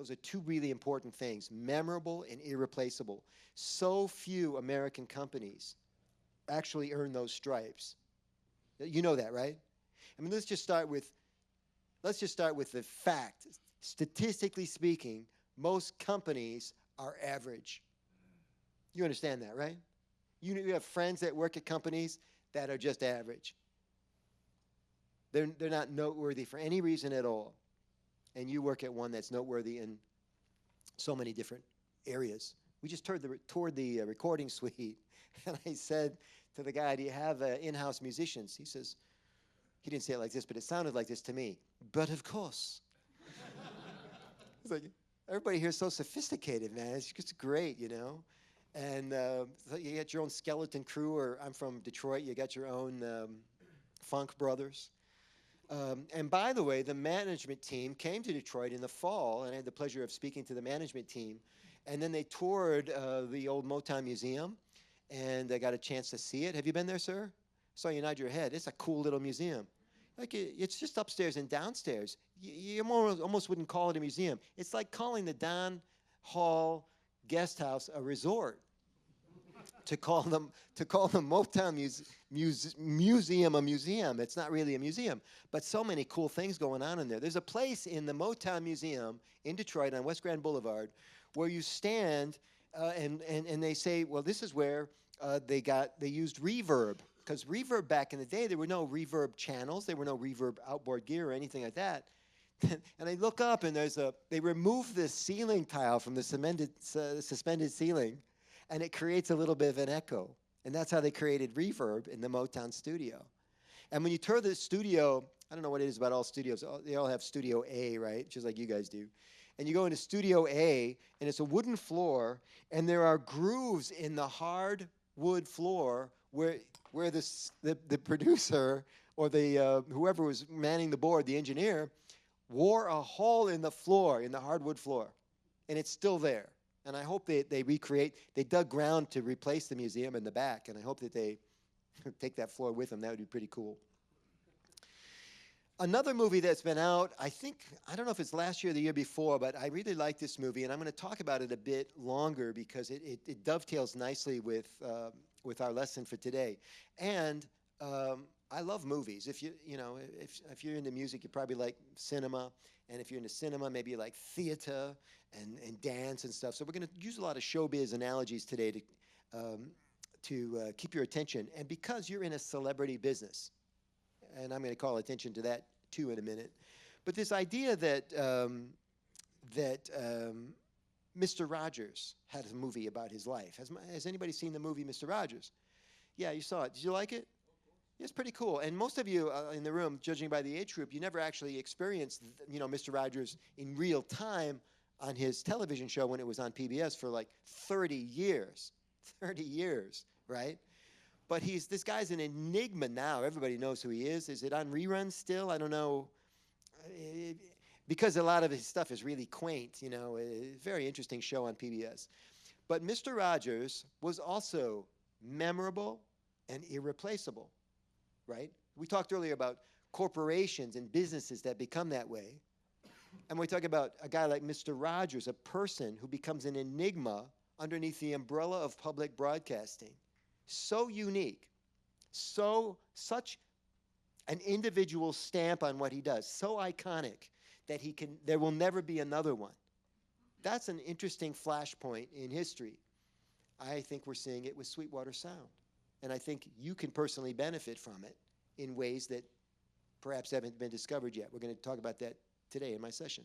Those are two really important things, memorable and irreplaceable. So few American companies actually earn those stripes. You know that, right? I mean, let's just start with the fact. Statistically speaking, most companies are average. You understand that, right? You have friends that work at companies that are just average. They're not noteworthy for any reason at all. And you work at one that's noteworthy in so many different areas. We just toured the recording suite, and I said to the guy, "Do you have in-house musicians?" He says, he didn't say it like this, but it sounded like this to me. "But of course." It's like, everybody here is so sophisticated, man. It's just great, you know? And so you got your own skeleton crew, or I'm from Detroit, you got your own Funk Brothers. And by the way, the management team came to Detroit in the fall, and I had the pleasure of speaking to the management team. And then they toured the old Motown Museum, and I got a chance to see it. Have you been there, sir? Saw you nod your head. It's a cool little museum. Like it's just upstairs and downstairs. You almost wouldn't call it a museum. It's like calling the Don Hall guest house a resort. to call them Motown Museum a museum. It's not really a museum, but so many cool things going on in there. There's a place in the Motown Museum in Detroit on West Grand Boulevard where you stand and they say, well, this is where they used reverb. Because reverb back in the day, there were no reverb channels, there were no reverb outboard gear or anything like that. And I look up and they remove the ceiling tile from the suspended ceiling, and it creates a little bit of an echo. And that's how they created reverb in the Motown studio. And when you tour the studio, I don't know what it is about all studios. They all have Studio A, right? Just like you guys do. And you go into Studio A, and it's a wooden floor, and there are grooves in the hard wood floor where the producer or the whoever was manning the board, the engineer, wore a hole in the floor, in the hardwood floor. And it's still there. And I hope they dug ground to replace the museum in the back, and I hope that they take that floor with them. That would be pretty cool. Another movie that's been out, I don't know if it's last year or the year before, but I really like this movie, and I'm going to talk about it a bit longer because it dovetails nicely with our lesson for today. And I love movies. If you're into music, you probably like cinema, and if you're into cinema, maybe you like theater and dance and stuff. So we're going to use a lot of showbiz analogies today to keep your attention. And because you're in a celebrity business, and I'm going to call attention to that too in a minute, but this idea that Mr. Rogers had a movie about his life. Has anybody seen the movie Mr. Rogers? Yeah, you saw it. Did you like it? It's pretty cool. And most of you in the room, judging by the age group, you never actually experienced, Mr. Rogers in real time on his television show when it was on PBS for like 30 years. 30 years, right? But this guy's an enigma now. Everybody knows who he is. Is it on reruns still? I don't know. Because a lot of his stuff is really quaint, a very interesting show on PBS. But Mr. Rogers was also memorable and irreplaceable, right? We talked earlier about corporations and businesses that become that way. And we talk about a guy like Mr. Rogers, a person who becomes an enigma underneath the umbrella of public broadcasting. So unique, such an individual stamp on what he does, so iconic that there will never be another one. That's an interesting flashpoint in history. I think we're seeing it with Sweetwater Sound. And I think you can personally benefit from it in ways that perhaps haven't been discovered yet. We're going to talk about that today in my session.